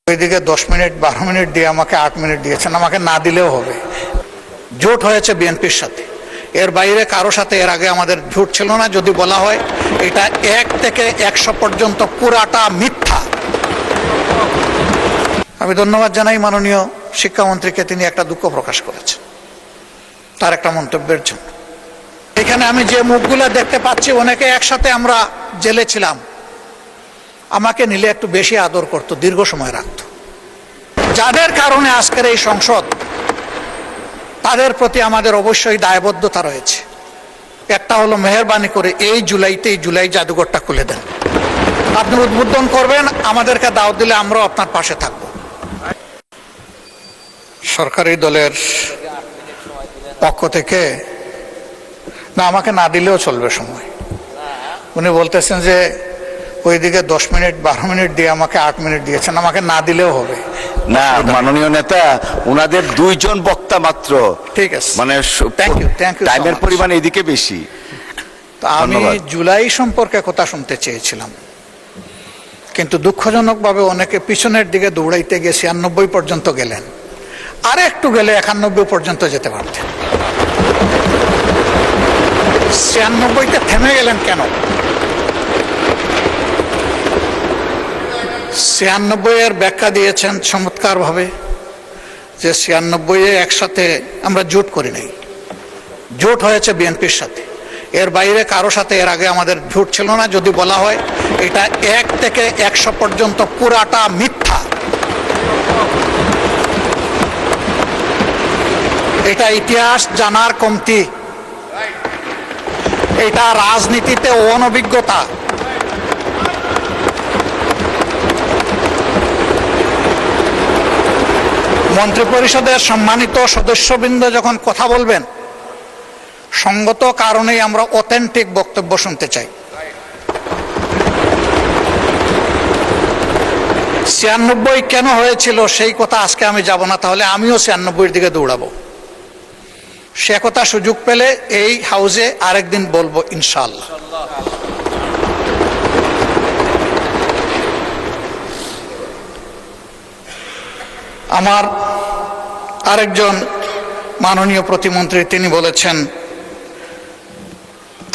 ওইদিকে 10 minute 12 minute দিয়ে আমাকে 8 মিনিট দিয়েছেন, আমাকে না দিলেও হবে। জোট হয়েছে বিএনপির সাথে, এর বাইরে কারো সাথে এর আগে আমাদের জোট ছিল না। যদি বলা হয় এটা 1 থেকে 100 পর্যন্ত পুরাটা মিথ্যা। আমি ধন্যবাদ জানাই মাননীয় শিক্ষামন্ত্রীকে, তিনি একটা দুঃখ প্রকাশ করেছেন তার একটা মন্তব্যের জন্য। এখানে আমি যে মুখগুলো দেখতে পাচ্ছি, অনেকে একসাথে আমরা জেলে ছিলাম, আমাকে নিলে একটু বেশি আদর করত, দীর্ঘ সময় রাখত। যাদের কারণে আজকের এই সংসদ, তাদের প্রতি আমাদের অবশ্যই দায়বদ্ধতা রয়েছে। একটা হলো, মেহেরবানি করে এই জুলাই জাদুঘরটা খুলে দেন। আপনি উদ্বোধন করবেন, আমাদেরকে দাওয়াত দিলে আমরাও আপনার পাশে থাকব। সরকারি দলের পক্ষ থেকে না, আমাকে না দিলেও চলবে সময়। উনি বলতেছেন যে ওইদিকে 10 মিনিট 12 মিনিট দিয়ে আমাকে 8 মিনিট দিয়েছেন, আমাকে না দিলেও হবে না। মাননীয় নেতা, ওনাদের 2 জন বক্তা মাত্র, ঠিক আছে, মানে থ্যাংক ইউ টাইমের পরিমাণ এদিকে বেশি। আমি জুলাই সম্পর্কে কথা শুনতে চেয়েছিলাম, কিন্তু দুঃখজনকভাবে অনেকে পিছনের দিকে দৌড়াইতে গিয়ে 96 পর্যন্ত গেলেন, আর একটু গেলে 91 পর্যন্ত যেতে পারতেন। 96তে থেমে গেলেন কেন? 96 ব্যাখ্যা দিয়েছেন চমৎকারভাবে, যে 96 একসাথে আমরা জোট করি নাই, জোট হয়েছে বিএনপির সাথে, এর বাইরে কারো সাথে এর আগে আমাদের জোট ছিল না। যদি বলা হয় এটা 1 থেকে 100 পর্যন্ত পুরাটা মিথ্যা। এটা ইতিহাস জানার কমতি, এটা রাজনীতিতে অনভিজ্ঞতা। মন্ত্রিপরিষদের সম্মানিত সদস্যবৃন্দ যখন কথা বলবেন, সঙ্গত কারণেই আমরা অথেন্টিক বক্তব্য শুনতে চাই। 96 কেন হয়েছিল সেই কথা আজকে আমি যাব না, তাহলে আমিও 96 দিকে দৌড়াবো। সে কথা সুযোগ পেলে এই হাউসে আরেকদিন বলবো ইনশাআল্লাহ। আমার আরেকজন মাননীয় প্রতিমন্ত্রী, তিনি বলেছেন,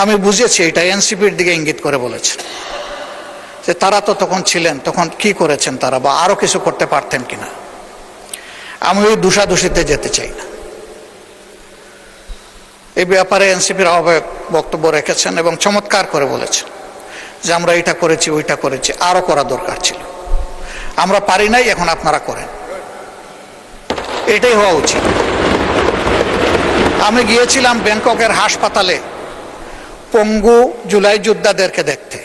আমি বুঝেছি এটা এনসিপির দিকে ইঙ্গিত করে বলেছেন, যে তারা তো তখন ছিলেন, তখন কি করেছেন তারা, বা আরো কিছু করতে পারতেন কিনা। আমি ওই দোষাদোষিতে যেতে চাই না। এই ব্যাপারে এনসিপির আহ্বায়ক বক্তব্য রেখেছেন এবং চমৎকার করে বলেছেন যে আমরা এটা করেছি, ওইটা করেছি, আরো করা দরকার ছিল, আমরা পারি নাই, এখন আপনারা করেন। এটাই হওয়া উচিত। আমি গিয়েছিলাম ব্যাংককের হাসপাতালে পঙ্গু জুলাই যোদ্ধাদেরকে দেখতে।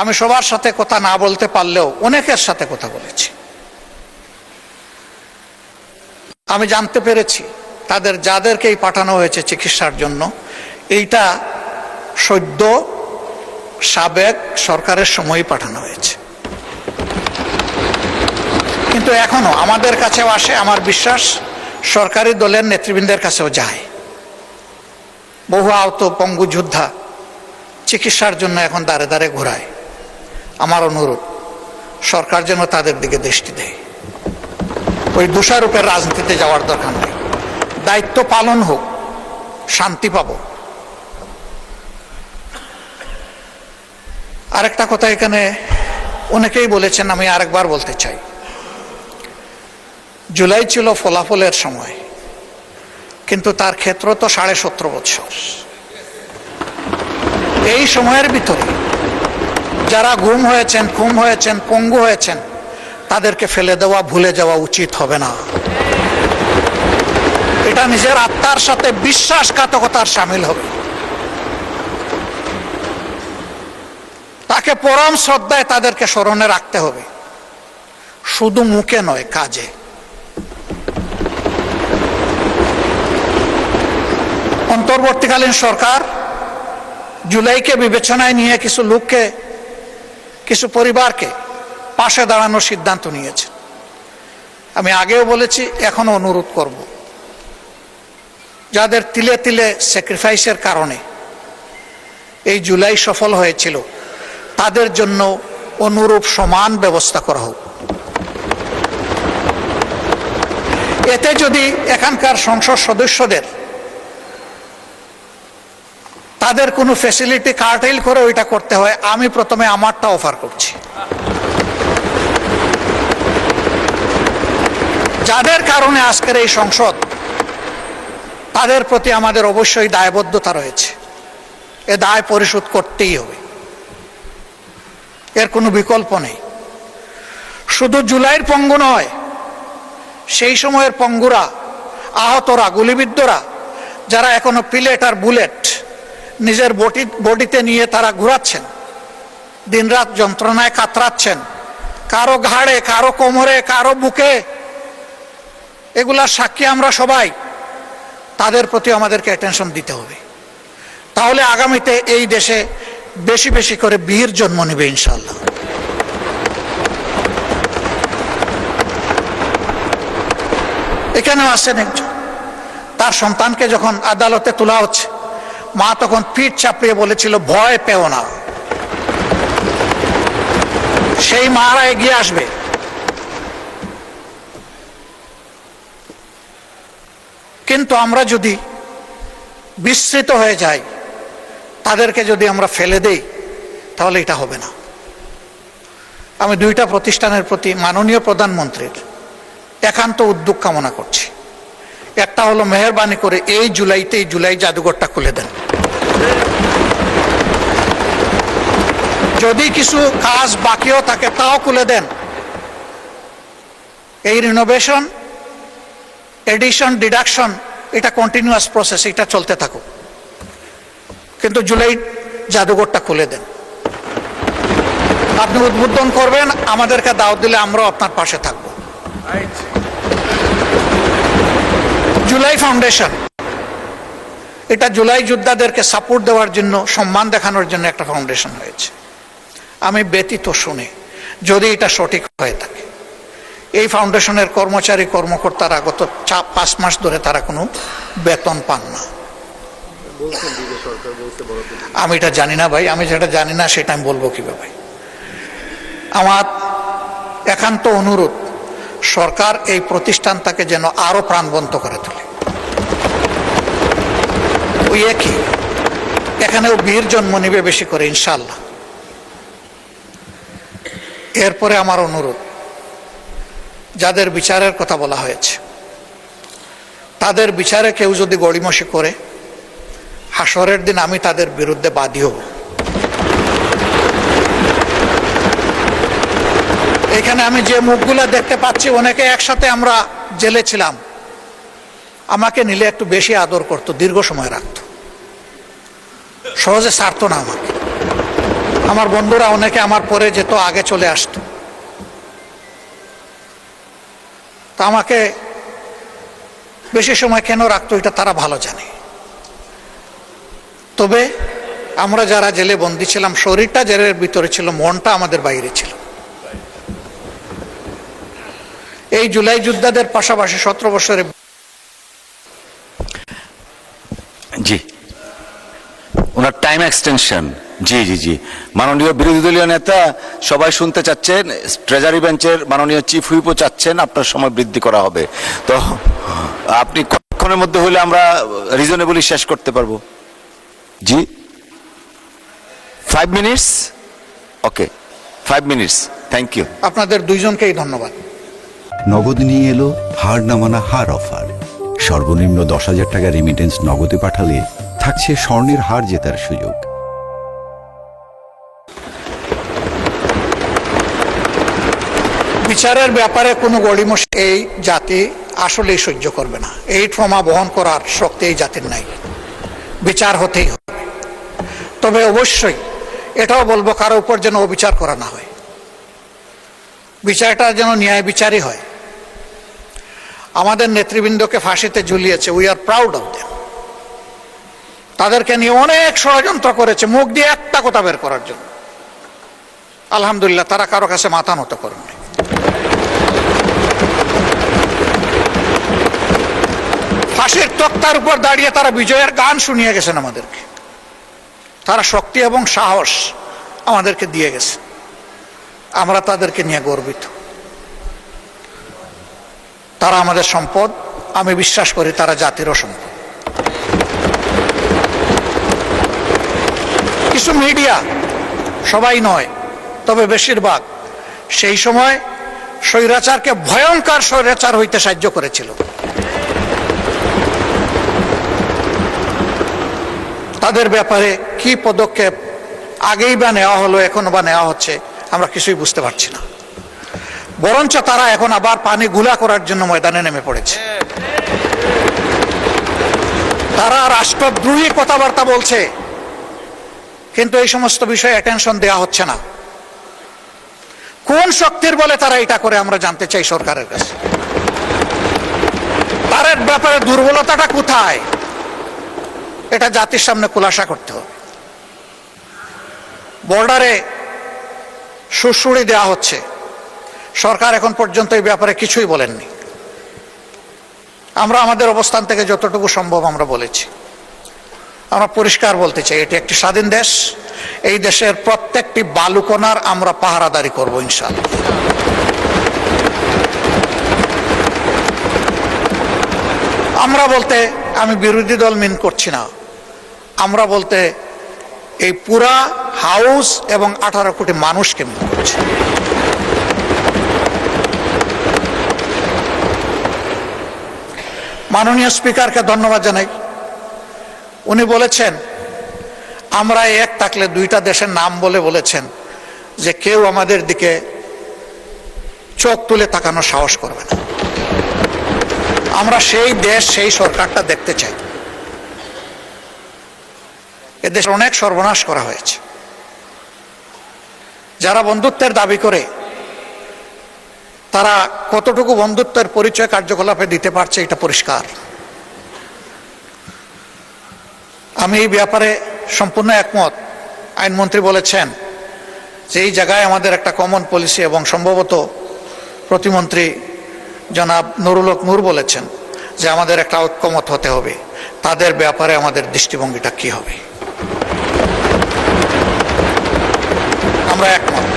আমি সবার সাথে কথা না বলতে পারলেও অনেকের সাথে কথা বলেছি। আমি জানতে পেরেছি যাদেরকেই পাঠানো হয়েছে চিকিৎসার জন্য, এইটা সদ্য সাবেক সরকারের সময়ই পাঠানো হয়েছে, কিন্তু এখনো আমাদের কাছেও আসে। আমার বিশ্বাস সরকারি দলের নেতৃবৃন্দের কাছেও যায়। বহু আহত পঙ্গু যোদ্ধা চিকিৎসার জন্য এখন দাঁড়ে দাঁড়ে ঘোরায়। আমার অনুরোধ, সরকার যেন তাদের দিকে দৃষ্টি দেয়। ওই দোষারোপের রাজনীতিতে যাওয়ার দরকার নেই, দায়িত্ব পালন হোক, শান্তি পাব। আরেকটা কথা এখানে অনেকেই বলেছেন, আমি আরেকবার বলতে চাই। জুলাই ছিল ফলাফলের সময়, কিন্তু তার ক্ষেত্র তো 17.5 বছর। এই সময়ের ভিতরে যারা গুম হয়েছেন, খুন হয়েছেন, পঙ্গু হয়েছেন, তাদেরকে ফেলে দেওয়া, ভুলে যাওয়া উচিত হবে না। এটা নিজের আত্মার সাথে বিশ্বাসঘাতকতার সামিল হবে। তাকে পরম শ্রদ্ধায় তাদেরকে স্মরণে রাখতে হবে, শুধু মুখে নয়, কাজে। অন্তর্বর্তীকালীন সরকার জুলাইকে বিবেচনায় নিয়ে কিছু লোককে, কিছু পরিবারকে পাশে দাঁড়ানোর সিদ্ধান্ত নিয়েছে। আমি আগেও বলেছি, এখনো অনুরোধ করব, যাদের তিলে তিলে স্যাক্রিফাইসের কারণে এই জুলাই সফল হয়েছিল, তাদের জন্য অনুরূপ সমান ব্যবস্থা করা হোক। এতে যদি এখানকার সংসদ সদস্যদের তাদের কোনো ফ্যাসিলিটি কার্টেল করে ওইটা করতে হয়, আমি প্রথমে আমারটা অফার করছি। যাদের কারণে আজকের এই সংসদ, তাদের প্রতি আমাদের অবশ্যই দায়বদ্ধতা রয়েছে। এ দায় পরিশোধ করতেই হবে, এর কোনো বিকল্প নেই। শুধু জুলাইয়ের পঙ্গু নয়, সেই সময়ের পঙ্গুরা, আহতরা, গুলিবিদ্ধরা, যারা এখনো পিলেট আর বুলেট নিজের বডিতে নিয়ে তারা ঘুরাচ্ছেন, দিনরাত যন্ত্রণায় কাতরাচ্ছেন, কারো ঘাড়ে, কারো কোমরে, কারো বুকে, এগুলার সাক্ষী আমরা সবাই। তাদের প্রতি আমাদেরকে অ্যাটেনশন দিতে হবে। তাহলে আগামীতে এই দেশে বেশি বেশি করে বীর জন্ম নেবে ইনশাআল্লাহ। এখানেও আসছেন একজন, তার সন্তানকে যখন আদালতে তোলা হচ্ছে, মা তখন পিঠ চাপড়িয়ে বলেছিল, ভয় পেও না। সেই মারা এগিয়ে আসবে। কিন্তু আমরা যদি বিস্মৃত হয়ে যাই, তাদেরকে যদি আমরা ফেলে দেই, তাহলে এটা হবে না। আমি দুইটা প্রতিষ্ঠানের প্রতি মাননীয় প্রধানমন্ত্রীর একান্ত উদ্যোগ কামনা করছি। একটা হলো, মেহেরবানি করে এই জুলাইতেই জুলাই জাদুঘরটা খুলে দেন। যদি কিছু কাজ বাকিও থাকে তাও খুলে দেন। এই রিনোভেশন, এডিশন, ডিডাকশন, এটা কন্টিনিউয়াস প্রসেস, এটা চলতে থাকুক। কিন্তু জুলাই জাদুঘরটা খুলে দেন। আপনি উদ্বোধন করবেন, আমাদেরকে দাওয়াত দিলে আমরাও আপনার পাশে থাকব। জুলাই ফাউন্ডেশন, এটা জুলাই যোদ্ধাদেরকে সাপোর্ট দেওয়ার জন্য, সম্মান দেখানোর জন্য একটা ফাউন্ডেশন হয়েছে। আমি ব্যতীত শুনে, যদি এটা সঠিক হয়ে থাকে, এই ফাউন্ডেশনের কর্মচারী কর্মকর্তারা গত 5 মাস ধরে তারা কোনো বেতন পান না। আমি এটা জানি না ভাই, আমি যেটা জানি না সেটা আমি বলবো কিভাবে। আমার একান্ত অনুরোধ, সরকার এই প্রতিষ্ঠানটাকে যেন আরো প্রাণবন্ত করে তোলে। ওই একই, এখানেও বীর জন্ম নিবে বেশি করে ইনশাআল্লাহ। এরপরে আমার অনুরোধ, যাদের বিচারের কথা বলা হয়েছে, তাদের বিচারে কেউ যদি গড়িমসি করে, হাসরের দিন আমি তাদের বিরুদ্ধে বাদী হব। এখানে আমি যে মুখগুলা দেখতে পাচ্ছি, অনেকে একসাথে আমরা জেলে ছিলাম, আমাকে নিলে একটু বেশি আদর করত, দীর্ঘ সময় রাখত, সহজে ছাড়তো না আমাকে। আমার বন্ধুরা অনেকে আমার পরে যেত, আগে চলে আসতো। তা আমাকে বেশি সময় কেন রাখতো, এটা তারা ভালো জানে। তবে আমরা যারা জেলে বন্দী ছিলাম, শরীরটা জেলের ভিতরে ছিল, মনটা আমাদের বাইরে ছিল। এই জুলাই যোদ্ধাদের পাশাপাশি 17 বছরে জি, ওনার টাইম এক্সটেনশন। জি জি জি, মাননীয় বিরোধী দলীয় নেতা সবাই শুনতে চাচ্ছেন, ট্রেজারি বেঞ্চের মাননীয় চিফ হুইপও চাচ্ছেন আপনার সময় বৃদ্ধি করা হবে। তো আপনি কতক্ষণের মধ্যে হলে আমরা রিজনেবলি শেষ করতে পারবো? জি, 5 minutes. Okay, 5 minutes. Thank you. আপনাদের দুইজনকেই ধন্যবাদ। নগদ নিয়ে এলো হার না মানা হার অফার। সর্বনিম্ন 10,000 টাকা রেমিটেন্স নগদে পাঠালে থাকছে স্বর্ণের হার জেতার সুযোগ। বিচারের ব্যাপারে কোনো গড়িমসি এই জাতি আসলেই সহ্য করবে না। এই ট্রমা বহন করার শক্তি এই জাতির নাই। বিচার হতেই হবে। তবে অবশ্যই এটাও বলবো, কারো উপর যেন অবিচার করা না হয়। বিচারটা যেন ন্যায় বিচারই হয়। আমাদের নেতৃবৃন্দকে ফাঁসিতে ঝুলিয়েছে, we are proud of them. তাদেরকে নিয়ে অনেক ষড়যন্ত্র করেছে মুখ দিয়ে একটা কথা বের করার জন্য। আলহামদুলিল্লাহ, তারা কারো কাছে মাথা নত করেননি। ফাঁসির তক্তার উপর দাঁড়িয়ে তারা বিজয়ের গান শুনিয়ে গেছেন আমাদেরকে। তারা শক্তি এবং সাহস আমাদেরকে দিয়ে গেছে। আমরা তাদেরকে নিয়ে গর্বিত। তারা আমাদের সম্পদ, আমি বিশ্বাস করি তারা জাতিরও সম্পদ। কিছু মিডিয়া, সবাই নয় তবে বেশিরভাগ, সেই সময় স্বৈরাচারকে ভয়ঙ্কর স্বৈরাচার হইতে সাহায্য করেছিল। তাদের ব্যাপারে কি পদক্ষেপ আগেই বা নেওয়া হলো, এখনো বা নেওয়া হচ্ছে, আমরা কিছুই বুঝতে পারছি না। বরঞ্চ তারা এখন আবার পানি গুলা করার জন্য ময়দানে নেমে পড়েছে। তারা রাষ্ট্রদ্রোহী কথাবার্তা বলছে, কিন্তু এই সমস্ত বিষয়ে অ্যাটেনশন দেওয়া হচ্ছে না। কোন শক্তির বলে তারা এটা করে আমরা জানতে চাই সরকারের কাছে। তার ব্যাপারে দুর্বলতাটা কোথায়, এটা জাতির সামনে খুলাসা করতে হবে। বর্ডারে সুড়সুড়ি দেওয়া হচ্ছে, সরকার এখন পর্যন্ত এই ব্যাপারে কিছুই বলেননি। আমরা আমাদের অবস্থান থেকে যতটুকু সম্ভব আমরা বলেছি। আমরা পরিষ্কার বলতে চাই, এটি একটি স্বাধীন দেশ। এই দেশের প্রত্যেকটি বালুকণার আমরা পাহারাদারি করব ইনশাআল্লাহ। আমরা বলতে আমি বিরোধী দল মিন করছি না, আমরা বলতে এই পুরা হাউস এবং 18 কোটি মানুষকে মিন করছি। মাননীয় স্পিকারকে ধন্যবাদ জানাই। উনি বলেছেন আমরা এক থাকলে দুইটা দেশের নাম বলে বলেছেন যে কেউ আমাদের দিকে চোখ তুলে তাকানোর সাহস করবে না। আমরা সেই দেশ, সেই সরকারটা দেখতে চাই। এদেশে অনেক সর্বনাশ করা হয়েছে। যারা বন্ধুত্বের দাবি করে তারা কতটুকু বন্ধুত্বের পরিচয় কার্যকলাপে দিতে পারছে এটা পরিষ্কার। আমি এই ব্যাপারে সম্পূর্ণ একমত। আইনমন্ত্রী বলেছেন যে এই জায়গায় আমাদের একটা কমন পলিসি, এবং সম্ভবত প্রতিমন্ত্রী জনাব নুরুল হক নূর বলেছেন যে আমাদের একটা ঐক্যমত হতে হবে, তাদের ব্যাপারে আমাদের দৃষ্টিভঙ্গিটা কি হবে। আমরা একমত।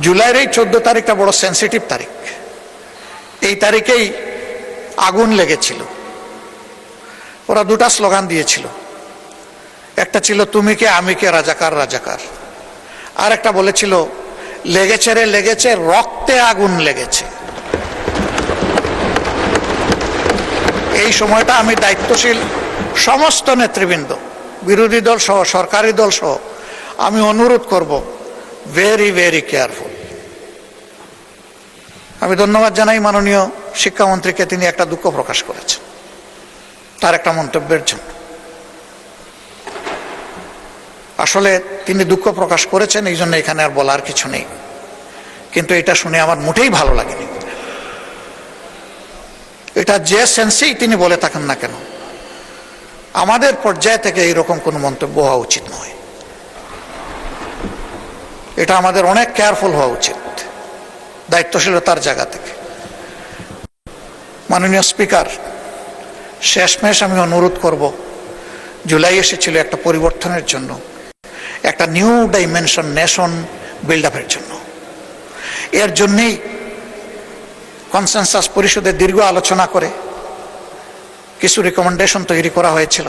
জুলাইয়ের এই 14 তারিখটা বড় সেন্সিটিভ তারিখ। এই তারিখেই আগুন লেগেছিল। ওরা দুটা স্লোগান দিয়েছিল, একটা ছিল তুমি কে আমি কে রাজাকার রাজাকার, আর একটা বলেছিল লেগেছে রে লেগেছে, রক্তে আগুন লেগেছে। এই সময়টা আমি দায়িত্বশীল সমস্ত নেতৃবৃন্দ, বিরোধী দল সহ সরকারি দল সহ আমি অনুরোধ করব, ভেরি ভেরি কেয়ারফুল। আমি ধন্যবাদ জানাই মাননীয় শিক্ষামন্ত্রীকে, তিনি একটা দুঃখ প্রকাশ করেছেন তার একটা মন্তব্যের জন্য। আসলে তিনি দুঃখ প্রকাশ করেছেন, এই জন্য এখানে আর বলার কিছু নেই। কিন্তু এটা শুনে আমার মোটেই ভালো লাগেনি। এটা যে সেন্সেই তিনি বলে থাকেন না কেন, আমাদের পর্যায় থেকে এইরকম কোনো মন্তব্য হওয়া উচিত নয়। এটা আমাদের অনেক কেয়ারফুল হওয়া উচিত, দায়িত্বশীলতার জায়গা থেকে। মাননীয় স্পিকার, শেষমেশ আমি অনুরোধ করব, জুলাই এসেছিল একটা পরিবর্তনের জন্য, একটা নিউ ডাইমেনশন নেশন বিল্ড আপের জন্য। এর জন্যেই কনসেনসাস পরিষদে দীর্ঘ আলোচনা করে কিছু রিকমেন্ডেশন তৈরি করা হয়েছিল।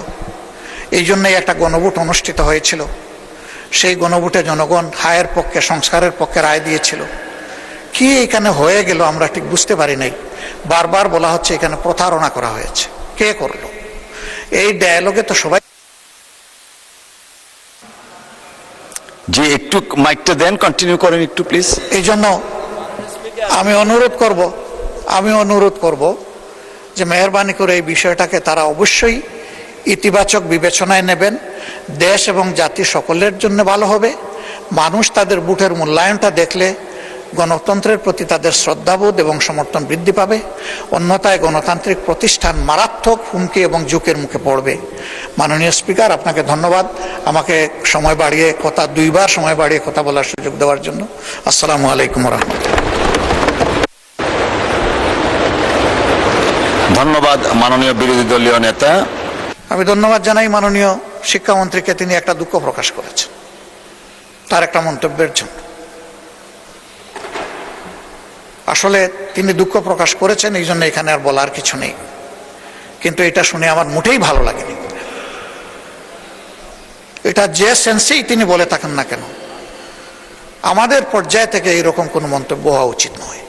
এই জন্যই একটা গণভোট অনুষ্ঠিত হয়েছিল। সেই গণভোটে জনগণ হায়ের পক্ষে, সংস্কারের পক্ষে রায় দিয়েছিল। কি এখানে হয়ে গেল আমরা ঠিক বুঝতে পারি নাই। বারবার বলা হচ্ছে এখানে প্রতারণা করা হয়েছে। কে করলো? এই ডায়ালগে তো সবাই। জি, একটু মাইকটা দেন, কন্টিনিউ করেন একটু প্লিজ। এই জন্য আমি অনুরোধ করব যে মেহরবানি করে এই বিষয়টাকে তারা অবশ্যই ইতিবাচক বিবেচনায় নেবেন। দেশ এবং জাতি সকলের জন্য ভালো হবে। মানুষ তাদের ভোটের মূল্যায়নটা দেখলে গণতন্ত্রের প্রতি তাদের শ্রদ্ধাবোধ এবং সমর্থন বৃদ্ধি পাবে। অন্যথায় গণতান্ত্রিক প্রতিষ্ঠান মারাত্মক হুমকি এবং ঝুঁকির মুখে পড়বে। মাননীয় স্পিকার, আপনাকে ধন্যবাদ আমাকে দুইবার সময় বাড়িয়ে কথা বলার সুযোগ দেওয়ার জন্য। আসসালামু আলাইকুম রহমতুল্লাহ। ধন্যবাদ মাননীয় বিরোধী দলীয় নেতা। আমি ধন্যবাদ জানাই মাননীয় শিক্ষামন্ত্রীকে, তিনি একটা দুঃখ প্রকাশ করেছেন তার একটা মন্তব্যের জন্য। আসলে তিনি দুঃখ প্রকাশ করেছেন, এই জন্য এখানে আর বলার কিছু নেই, কিন্তু এটা শুনে আমার মোটেই ভালো লাগেনি। এটা যে সেন্সেই তিনি বলে থাকেন না কেন, আমাদের পর্যায় থেকে এরকম কোনো মন্তব্য হওয়া উচিত নয়।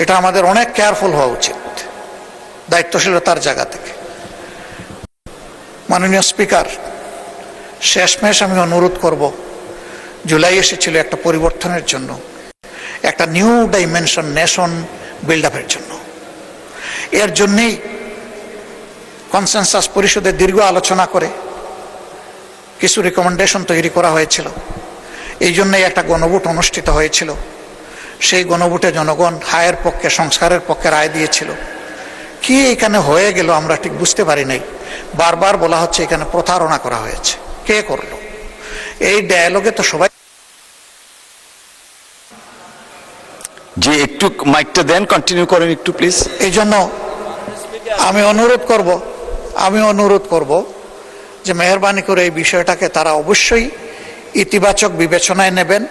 এটা আমাদের অনেক কেয়ারফুল হওয়া উচিত, দায়িত্বশীলতার জায়গা থেকে। মাননীয় স্পিকার, শেষমেশ আমি অনুরোধ করব, জুলাই এসেছিল একটা পরিবর্তনের জন্য, একটা নিউ ডাইমেনশন নেশন বিল্ড আপের জন্য। এর জন্যেই কনসেনসাস পরিষদে দীর্ঘ আলোচনা করে কিছু রিকমেন্ডেশন তৈরি করা হয়েছিল। এই জন্যই একটা গণভোট অনুষ্ঠিত হয়েছিল। সেই গণভোটে জনগণ হায়ের পক্ষে, সংস্কারের পক্ষে রায় দিয়েছিল। কি এখানে হয়ে গেল আমরা ঠিক বুঝতে পারি নাই। বারবার বলা হচ্ছে এখানে প্রতারণা করা হয়েছে। কে করলো? এই ডায়ালগে তো সবাই। জি, একটু মাইকটা দেন, কন্টিনিউ করেন একটু প্লিজ। এই জন্য আমি অনুরোধ করব যে মেহরবানি করে এই বিষয়টাকে তারা অবশ্যই ইতিবাচক বিবেচনায় নেবেন।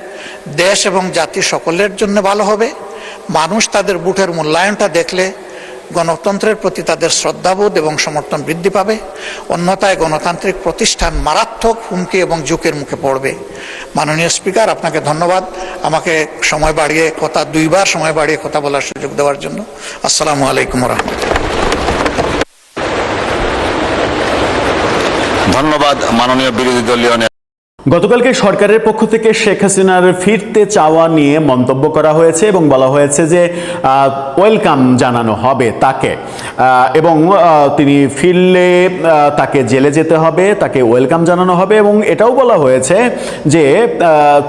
দেশ এবং জাতি সকলের জন্য ভালো হবে। মানুষ তাদের ভোটের মূল্যায়নটা দেখলে গণতন্ত্রের প্রতি তাদের শ্রদ্ধাবোধ এবং সমর্থন বৃদ্ধি পাবে। অন্যথায় গণতান্ত্রিক প্রতিষ্ঠান মারাত্মক হুমকি এবং ঝুঁকির মুখে পড়বে। মাননীয় স্পিকার, আপনাকে ধন্যবাদ আমাকে দুইবার সময় বাড়িয়ে কথা বলার সুযোগ দেওয়ার জন্য। আসসালামু আলাইকুম রহমতুল্লাহ। ধন্যবাদ মাননীয় বিরোধী দলীয় নেতা। গতকালকে সরকারের পক্ষ থেকে শেখ হাসিনার ফিরতে চাওয়া নিয়ে মন্তব্য করা হয়েছে এবং বলা হয়েছে যে ওয়েলকাম জানানো হবে তাকে, এবং তিনি ফিরলে তাকে জেলে যেতে হবে, তাকে ওয়েলকাম জানানো হবে। এবং এটাও বলা হয়েছে যে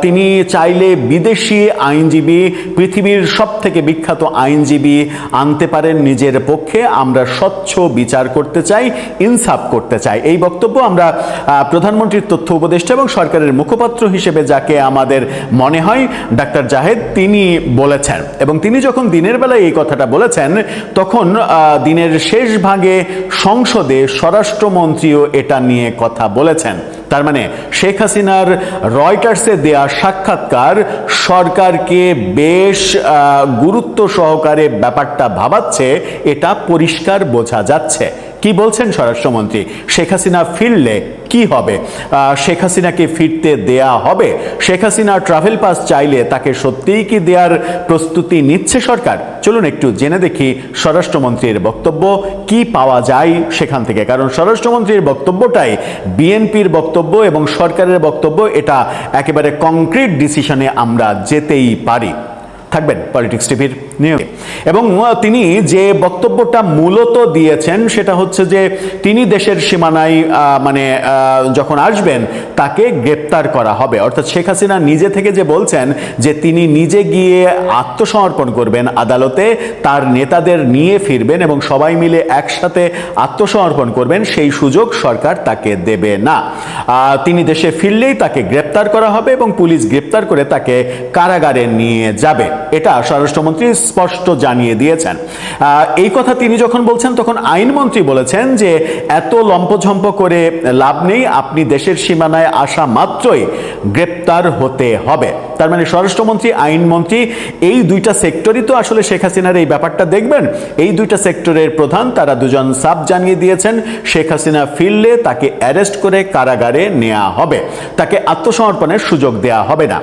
তিনি চাইলে বিদেশি আইনজীবী, পৃথিবীর সব থেকে বিখ্যাত আইনজীবী আনতে পারেন নিজের পক্ষে। আমরা স্বচ্ছ বিচার করতে চাই, ইনসাফ করতে চাই। এই বক্তব্য আমরা প্রধানমন্ত্রীর তথ্য উপদেষ্টা এবং সরকারের মুখপাত্র হিসেবে যাকে আমাদের মনে হয় ডাক্তার জাহেদ, তিনি বলেছেন। এবং তিনি যখন দিনের বেলায় এই কথাটা বলেছেন, তখন দিনের শেষ ভাগে সংসদে স্বরাষ্ট্রমন্ত্রীও এটা নিয়ে কথা বলেছেন। তার মানে শেখ হাসিনার রয়টার্সে দেয়া সাক্ষাৎকার সরকারকে বেশ গুরুত্ব সহকারে ব্যাপারটা ভাবাচ্ছে, এটা পরিষ্কার বোঝা যাচ্ছে। কি বলছেন স্বরাষ্ট্রমন্ত্রী? শেখ হাসিনা ফিরলে কি হবে? শেখ হাসিনাকে ফিরতে দেয়া হবে? শেখ হাসিনা ট্রাভেল পাস চাইলে তাকে সত্যিই কি দেওয়ার প্রস্তুতি নিচ্ছে সরকার? চলুন একটু জেনে দেখি স্বরাষ্ট্রমন্ত্রীর বক্তব্য, কি পাওয়া যায় সেখান থেকে। কারণ স্বরাষ্ট্রমন্ত্রীর বক্তব্যটাই বিএনপির বক্তব্য এবং সরকারের বক্তব্য, এটা একেবারে কংক্রিট ডিসিশনে আমরা যেতেই পারি। থাকবেন পলিটিক্স টিভির নিয়মে। এবং তিনি যে বক্তব্যটা মূলত দিয়েছেন সেটা হচ্ছে যে তিনি দেশের সীমানায় যখন আসবেন তাকে গ্রেপ্তার করা হবে। অর্থাৎ শেখ হাসিনা নিজে থেকে যে বলছেন যে তিনি নিজে গিয়ে আত্মসমর্পণ করবেন আদালতে, তার নেতাদের নিয়ে ফিরবেন এবং সবাই মিলে একসাথে আত্মসমর্পণ করবেন, সেই সুযোগ সরকার তাকে দেবে না। তিনি দেশে ফিরলেই তাকে গ্রেপ্তার করা হবে এবং পুলিশ গ্রেপ্তার করে তাকে কারাগারে নিয়ে যাবে। এটা স্বরাষ্ট্রমন্ত্রী স্পষ্ট জানিয়ে দিয়েছেন। এই কথা তিনি যখন বলছেন তখন আইনমন্ত্রী বলেছেন যে এত লম্পঝম্প করে লাভ নেই, আপনি দেশের সীমানায় আসা মাত্রই গ্রেপ্তার হতে হবে। তার মানে স্বরাষ্ট্রমন্ত্রী, আইনমন্ত্রী এই দুইটা সেক্টরই তো আসলে শেখ হাসিনার এই ব্যাপারটা দেখবেন। এই দুইটা সেক্টরের প্রধান, তারা দুজন সাব জানিয়ে দিয়েছেন শেখ হাসিনা ফিরলে তাকে অ্যারেস্ট করে কারাগারে নেওয়া হবে, তাকে আত্মসমর্পণের সুযোগ দেয়া হবে না।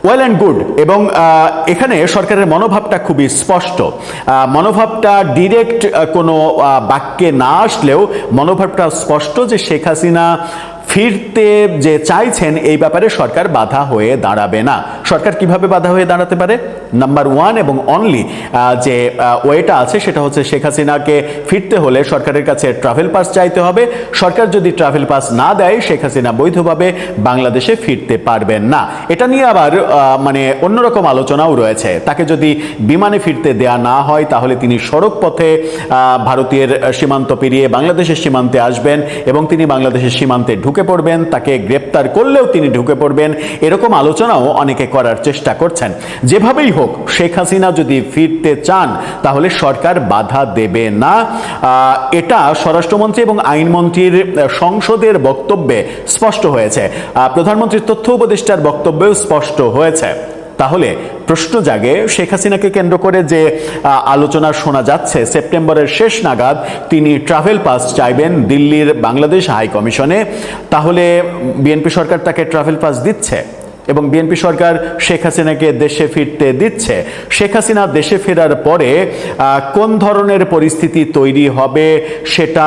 Well and good. এবং এখানে সরকারের মনোভাবটা খুবই স্পষ্ট। মনোভাবটা ডিরেক্ট কোনো বাক্যে না আসলেও মনোভাবটা স্পষ্ট যে শেখ হাসিনা ফিরতে যে চাইছেন এই ব্যাপারে সরকার বাধা হয়ে দাঁড়াবে না। সরকার কিভাবে বাধা হয়ে দাঁড়াতে পারে? নাম্বার ওয়ান এবং অনলি যে ওয়েটা আছে সেটা হচ্ছে শেখ হাসিনাকে ফিরতে হলে সরকারের কাছে ট্রাভেল পাস চাইতে হবে। সরকার যদি ট্রাভেল পাস না দেয় শেখ হাসিনা বৈধভাবে বাংলাদেশে ফিরতে পারবেন না। এটা নিয়ে আবার অন্যরকম আলোচনাও রয়েছে। তাকে যদি বিমানে ফিরতে দেয়া না হয় তাহলে তিনি সড়ক পথে ভারতীয় সীমান্ত পেরিয়ে বাংলাদেশের সীমান্তে আসবেন এবং তিনি বাংলাদেশের সীমান্তে ঢুকে ঢুকে পড়বেন, তাকে গ্রেপ্তার করলেও তিনি ঢুকে পড়বেন, এরকম আলোচনাও অনেকে করার চেষ্টা করছেন। যেভাবেই হোক শেখ হাসিনা যদি ফিরতে চান তাহলে সরকার বাধা দেবে না, এটা স্বরাষ্ট্রমন্ত্রী এবং আইনমন্ত্রীর সংসদের বক্তব্যে স্পষ্ট হয়েছে, প্রধানমন্ত্রীর তথ্য উপদেষ্টার বক্তব্যেও স্পষ্ট হয়েছে। তাহলে প্রশ্ন জাগে, শেখ হাসিনাকে কেন্দ্র করে যে আলোচনা শোনা যাচ্ছে সেপ্টেম্বরের শেষ নাগাদ তিনি ট্রাভেল পাস চাইবেন দিল্লির বাংলাদেশ হাই কমিশনে, তাহলে বিএনপি সরকার তাকে ট্রাভেল পাস দিচ্ছে এবং বিএনপি সরকার শেখ হাসিনাকে দেশে ফিরতে দিচ্ছে। শেখ হাসিনা দেশে ফেরার পরে কোন ধরনের পরিস্থিতি তৈরি হবে সেটা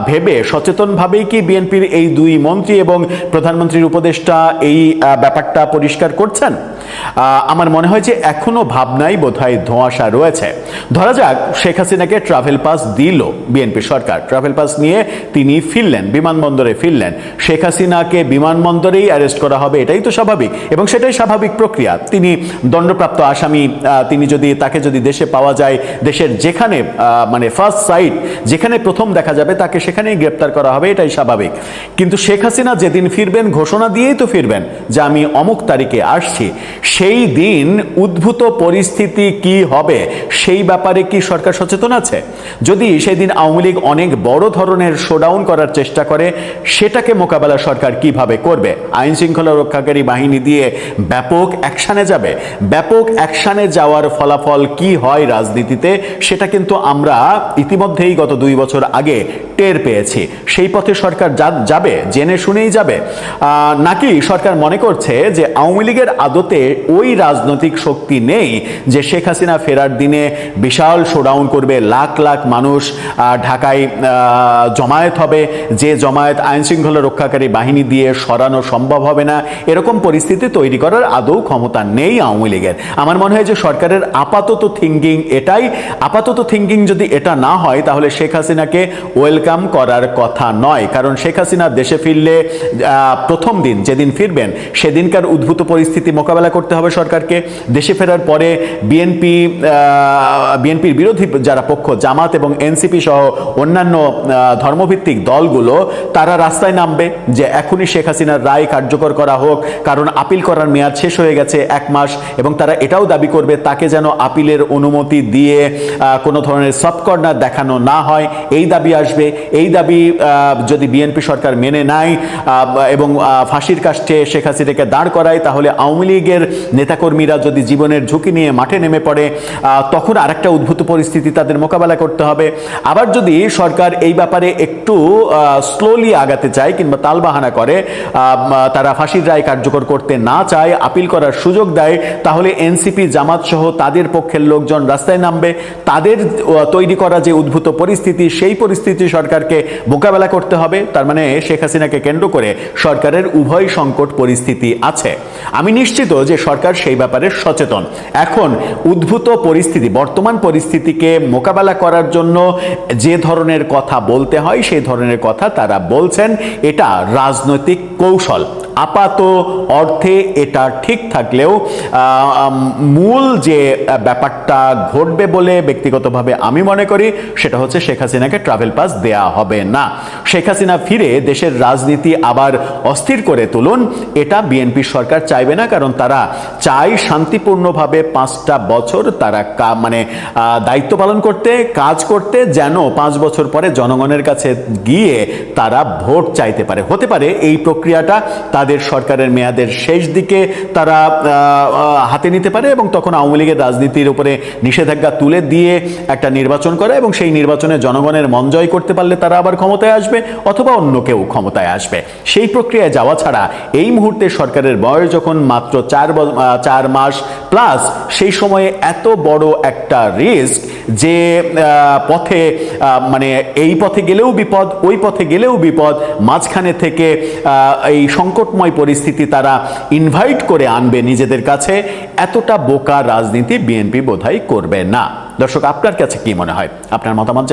ভেবে সচেতনভাবেই কি বিএনপির এই দুই মন্ত্রী এবং প্রধানমন্ত্রীর উপদেষ্টা এই ব্যাপারটা পরিষ্কার করছেন? আমার মনে হয় যে এখনো ভাবনাই বোধহয় ধোঁয়াশা রয়েছে। ধরা যাক শেখ হাসিনাকে ট্রাভেল পাস দিল বিএনপি সরকার, ট্রাভেল পাস নিয়ে তিনি ফিরলেন, বিমানবন্দরে ফিরলেন, শেখ হাসিনাকে বিমানবন্দরেই অ্যারেস্ট করা হবে, এটাই তো স্বাভাবিক এবং সেটাই স্বাভাবিক প্রক্রিয়া। তিনি দণ্ডপ্রাপ্ত আসামি, তাকে যদি দেশে পাওয়া যায়, দেশের যেখানে মানে ফার্স্ট সাইট যেখানে প্রথম দেখা যাবে তাকে সেখানেই গ্রেপ্তার করা হবে, এটাই স্বাভাবিক। কিন্তু শেখ হাসিনা যেদিন ফিরবেন ঘোষণা দিয়েই তো ফিরবেন যে আমি অমুক তারিখে আসছি, সেই দিন উদ্ভূত পরিস্থিতি কি হবে সেই ব্যাপারে কি সরকার সচেতন আছে? যদি সেই দিন আওয়ামী লীগ অনেক বড় ধরনের শোডাউন করার চেষ্টা করে, সেটাকে মোকাবেলা সরকার কিভাবে করবে? আইন শৃঙ্খলা রক্ষাকারী বাহিনী দিয়ে ব্যাপক অ্যাকশনে যাবে। ব্যাপক অ্যাকশনে যাওয়ার ফলাফল কি হয় রাজনীতিতে সেটা কিন্তু আমরা ইতিমধ্যেই গত 2 বছর আগে টের পেয়েছি। সেই পথে সরকার যাবে, জেনে শুনেই যাবে, নাকি সরকার মনে করছে যে আওয়ামী লীগের আদতে ওই রাজনৈতিক শক্তি নেই যে শেখ হাসিনা ফেরার দিনে বিশাল শোডাউন করবে, লাখ লাখ মানুষ ঢাকায় জমায়েত হবে, যে জমায়েত আইন শৃঙ্খলা রক্ষাকারী বাহিনী দিয়ে সরানো সম্ভব হবে না, এরকম পরিস্থিতি তৈরি করার আদৌ ক্ষমতা নেই আওয়ামী লীগের। আমার মনে হয় যে সরকারের আপাতত থিঙ্কিং এটাই। আপাতত থিঙ্কিং যদি এটা না হয় তাহলে শেখ হাসিনাকে ওয়েলকাম করার কথা নয়, কারণ শেখ হাসিনা দেশে ফিরলে প্রথম দিন যেদিন ফিরবেন সেদিনকার উদ্ভূত পরিস্থিতি মোকাবেলা করতে হবে সরকারকে। দেশে ফেরার পরে বিএনপির বিরোধী যারা পক্ষ, জামাত এবং এনসিপি সহ অন্যান্য ধর্মভিত্তিক দলগুলো, তারা রাস্তায় নামবে যে এখনই শেখ হাসিনার রায় কার্যকর করা হোক, কারণ আপিল করার মেয়াদ শেষ হয়ে গেছে 1 মাস, এবং তারা এটাও দাবি করবে তাকে যেন আপিলের অনুমতি দিয়ে কোনো ধরনের সফট কর্নার দেখানো না হয়, এই দাবি আসবে। এই দাবি যদি বিএনপি সরকার মেনে নেয় এবং ফাঁসির কাষ্ঠে শেখ হাসিনাকে দাঁড় করায়, তাহলে আওয়ামী লীগের নেতাকর্মীরা যদি জীবনের ঝুঁকি নিয়ে মাঠে নেমে পড়ে তখন আরেকটা উদ্ভূত পরিস্থিতি তাদের মোকাবেলা করতে হবে। আবার যদি সরকার এই ব্যাপারে একটু স্লোলি আগাতে চায় কিংবা তালবাহানা করে, তারা ফাঁসির রায় কার্যকর করতে না চায়, আপিল করার সুযোগ দেয়, তাহলে এনসিপি, জামাত সহ তাদের পক্ষের লোকজন রাস্তায় নামবে। তাদের তৈরি করা যে উদ্ভূত পরিস্থিতি, সেই পরিস্থিতি সরকারকে মোকাবেলা করতে হবে। তার মানে শেখ হাসিনাকে কেন্দ্র করে সরকারের উভয় সংকট পরিস্থিতি আছে। আমি নিশ্চিত যে সরকার সেই ব্যাপারে সচেতন। এখন উদ্ভূত পরিস্থিতি, বর্তমান পরিস্থিতিকে মোকাবেলা করার জন্য যে ধরনের কথা বলতে হয় সেই ধরনের কথা তারা বলছেন। এটা রাজনৈতিক কৌশল। আপাত অর্থে এটা ঠিক থাকলেও মূল যে ব্যাপারটা ঘটবে বলে ব্যক্তিগতভাবে আমি মনে করি সেটা হচ্ছে শেখ হাসিনাকে ট্রাভেল পাস দেয়া হবে না। শেখ হাসিনা ফিরে দেশের রাজনীতি আবার অস্থির করে তুলুন, এটা বিএনপি সরকার চাইবে না, কারণ তারা চায় শান্তিপূর্ণভাবে 5টা বছর তারা দায়িত্ব পালন করতে, কাজ করতে, যেন 5 বছর পরে জনগণের কাছে গিয়ে তারা ভোট চাইতে পারে। হতে পারে এই প্রক্রিয়াটা তাদের সরকারের মেয়াদের শেষ দিকে তারা হাতে নিতে পারে এবং তখন আওয়ামী লীগের রাজনীতির উপরে নিষেধাজ্ঞা তুলে দিয়ে একটা নির্বাচন করে এবং সেই নির্বাচনে জনগণের মন জয় করতে পারলে তারা আবার ক্ষমতায় আসবে, অথবা অন্য কেউ ক্ষমতায় আসবে। সেই প্রক্রিয়ায় যাওয়া ছাড়া এই মুহূর্তে সরকারের বয়স যখন মাত্র 4 মাস প্লাস, সেই সময়ে এত বড় একটা রিস্ক যে পথে এই পথে গেলেও বিপদ, ওই পথে গেলেও বিপদ, মাঝখানে থেকে এই সংকটময় পরিস্থিতি তারা ইনভাইট করে আনবে নিজেদের কাছে, এতটা বোকা রাজনীতি বিএনপি বোধহয় করবে না। দর্শক, আপনার কাছে কি মনে হয়? আপনার মতামত